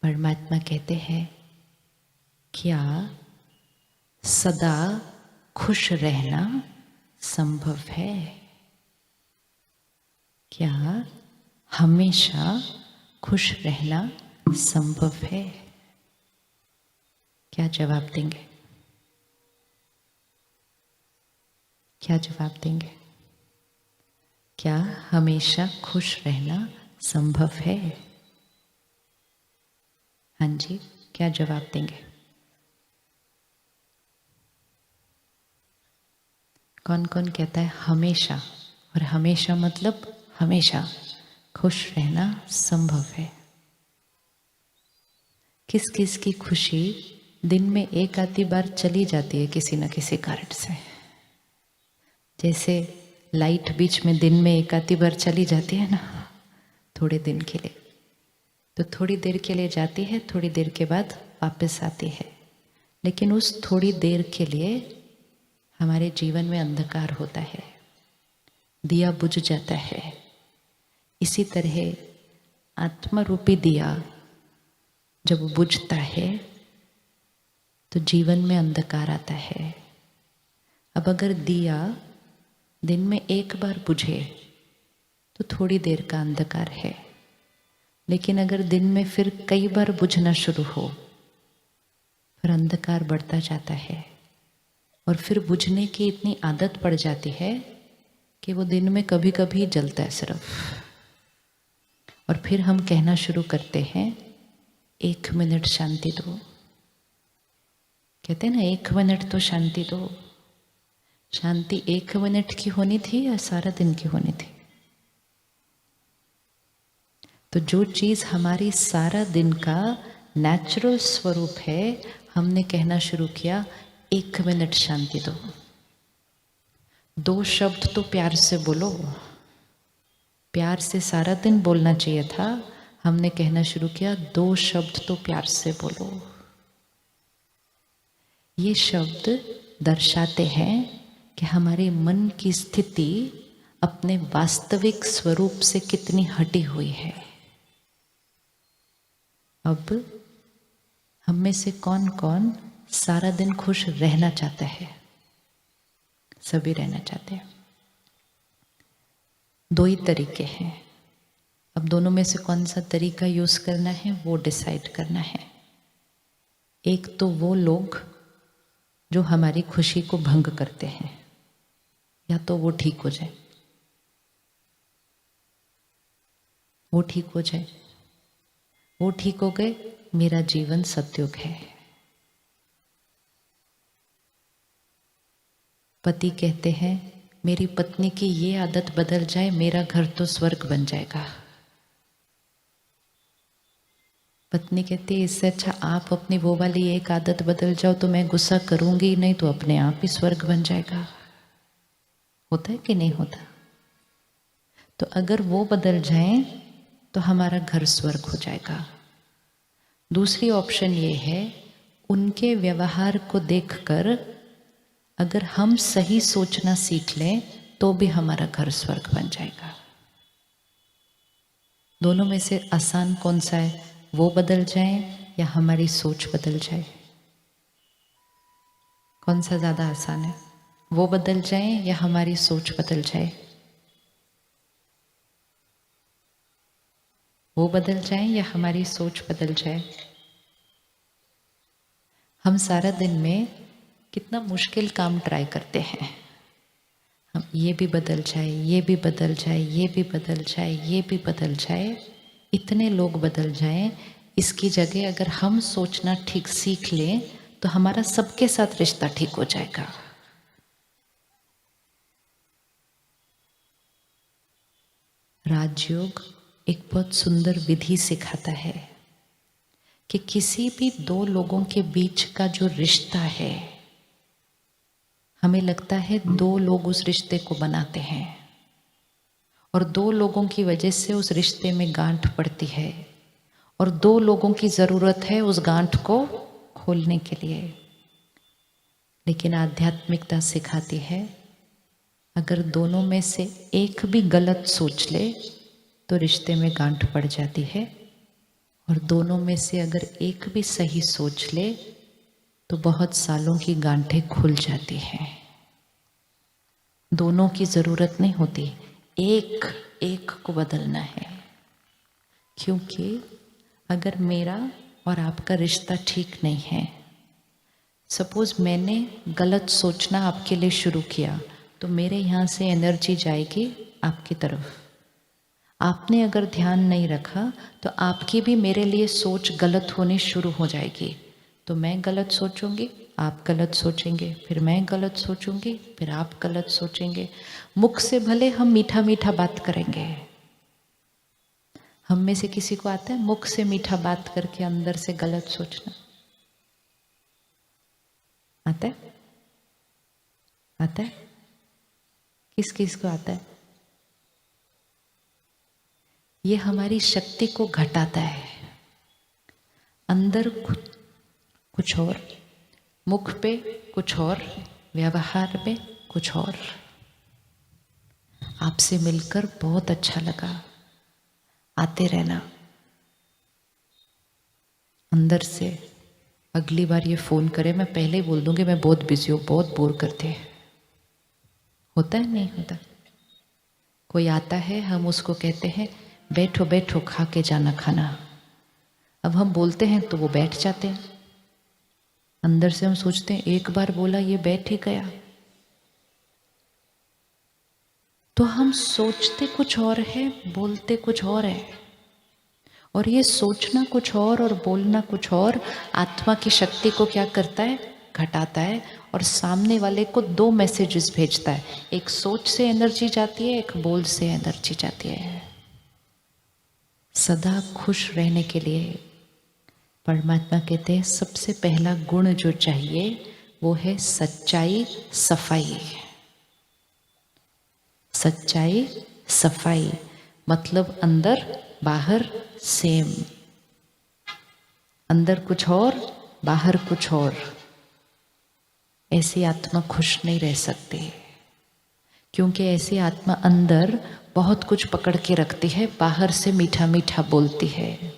परमात्मा कहते हैं, क्या सदा खुश रहना संभव है? क्या हमेशा खुश रहना संभव है? क्या जवाब देंगे? क्या जवाब देंगे? क्या हमेशा खुश रहना संभव है? हाँ जी, क्या जवाब देंगे? कौन कौन कहता है हमेशा? और हमेशा मतलब हमेशा खुश रहना संभव है। किस किस की खुशी दिन में एक आधी बार चली जाती है किसी न किसी कारण से। जैसे लाइट बीच में दिन में एक आधी बार चली जाती है ना, थोड़े दिन के लिए, तो थोड़ी देर के लिए जाती है, थोड़ी देर के बाद वापस आती है। लेकिन उस थोड़ी देर के लिए हमारे जीवन में अंधकार होता है, दिया बुझ जाता है। इसी तरह आत्मा रूपी दिया जब बुझता है तो जीवन में अंधकार आता है। अब अगर दिया दिन में एक बार बुझे तो थोड़ी देर का अंधकार है, लेकिन अगर दिन में फिर कई बार बुझना शुरू हो फिर अंधकार बढ़ता जाता है और फिर बुझने की इतनी आदत पड़ जाती है कि वो दिन में कभी कभी जलता है सिर्फ। और फिर हम कहना शुरू करते हैं 1 मिनट शांति दो। कहते हैं ना 1 मिनट तो शांति दो। शांति 1 मिनट की होनी थी या सारा दिन की होनी थी? तो जो चीज हमारी सारा दिन का नेचुरल स्वरूप है, हमने कहना शुरू किया 1 मिनट शांति दो। 2 शब्द तो प्यार से बोलो। प्यार से सारा दिन बोलना चाहिए था, हमने कहना शुरू किया 2 शब्द तो प्यार से बोलो। ये शब्द दर्शाते हैं कि हमारे मन की स्थिति अपने वास्तविक स्वरूप से कितनी हटी हुई है। अब हम में से कौन कौन सारा दिन खुश रहना चाहता है? सभी रहना चाहते हैं। 2 ही तरीके हैं। अब दोनों में से कौन सा तरीका यूज करना है वो डिसाइड करना है। एक तो वो लोग जो हमारी खुशी को भंग करते हैं, या तो वो ठीक हो जाए, वो ठीक हो जाए, वो ठीक हो गए, मेरा जीवन सतयुग है। पति कहते हैं मेरी पत्नी की ये आदत बदल जाए, मेरा घर तो स्वर्ग बन जाएगा। पत्नी कहती है इससे अच्छा आप अपनी वो वाली एक आदत बदल जाओ तो मैं गुस्सा करूंगी नहीं, तो अपने आप ही स्वर्ग बन जाएगा। होता है कि नहीं होता? तो अगर वो बदल जाए तो हमारा घर स्वर्ग हो जाएगा। दूसरी ऑप्शन ये है, उनके व्यवहार को देखकर अगर हम सही सोचना सीख लें तो भी हमारा घर स्वर्ग बन जाएगा। दोनों में से आसान कौन सा है? वो बदल जाए या हमारी सोच बदल जाए? कौन सा ज्यादा आसान है? वो बदल जाए या हमारी सोच बदल जाए? वो बदल जाए या हमारी सोच बदल जाए? हम सारा दिन में कितना मुश्किल काम ट्राई करते हैं। हम ये भी बदल जाए, ये भी बदल जाए, ये भी बदल जाए, ये भी बदल जाए, इतने लोग बदल जाएं। इसकी जगह अगर हम सोचना ठीक सीख लें तो हमारा सबके साथ रिश्ता ठीक हो जाएगा। राजयोग एक बहुत सुंदर विधि सिखाता है कि किसी भी 2 लोगों के बीच का जो रिश्ता है, हमें लगता है 2 लोग उस रिश्ते को बनाते हैं और 2 लोगों की वजह से उस रिश्ते में गांठ पड़ती है और 2 लोगों की जरूरत है उस गांठ को खोलने के लिए। लेकिन आध्यात्मिकता सिखाती है अगर दोनों में से एक भी गलत सोच ले तो रिश्ते में गांठ पड़ जाती है और दोनों में से अगर एक भी सही सोच ले तो बहुत सालों की गांठें खुल जाती हैं। दोनों की जरूरत नहीं होती, एक एक को बदलना है। क्योंकि अगर मेरा और आपका रिश्ता ठीक नहीं है, सपोज मैंने गलत सोचना आपके लिए शुरू किया, तो मेरे यहाँ से एनर्जी जाएगी आपकी तरफ। आपने अगर ध्यान नहीं रखा तो आपकी भी मेरे लिए सोच गलत होनी शुरू हो जाएगी। तो मैं गलत सोचूंगी, आप गलत सोचेंगे, फिर मैं गलत सोचूंगी, फिर आप गलत सोचेंगे। मुख से भले हम मीठा मीठा बात करेंगे, हम में से किसी को आता है मुख से मीठा बात करके अंदर से गलत सोचना? आता है? आता है? किस किस को आता है? ये हमारी शक्ति को घटाता है। अंदर कुछ और, मुख पे कुछ और, व्यवहार में कुछ और। आपसे मिलकर बहुत अच्छा लगा, आते रहना। अंदर से अगली बार ये फोन करे, मैं पहले ही बोल दूंगी मैं बहुत बिजी हूँ, बहुत बोर करते हैं। होता है नहीं होता? कोई आता है, हम उसको कहते हैं बैठो बैठो खा के जाना खाना। अब हम बोलते हैं तो वो बैठ जाते हैं। अंदर से हम सोचते हैं एक बार बोला ये बैठ ही गया। तो हम सोचते कुछ और है, बोलते कुछ और है। और ये सोचना कुछ और बोलना कुछ और आत्मा की शक्ति को क्या करता है? घटाता है। और सामने वाले को दो मैसेजेस भेजता है, एक सोच से एनर्जी जाती है, एक बोल से एनर्जी जाती है। सदा खुश रहने के लिए परमात्मा कहते हैं सबसे पहला गुण जो चाहिए वो है सच्चाई, सफाई। सच्चाई, सफाई मतलब अंदर बाहर सेम। अंदर कुछ और, बाहर कुछ और। ऐसी आत्मा खुश नहीं रह सकती, क्योंकि ऐसी आत्मा अंदर बहुत कुछ पकड़ के रखती है, बाहर से मीठा मीठा बोलती है।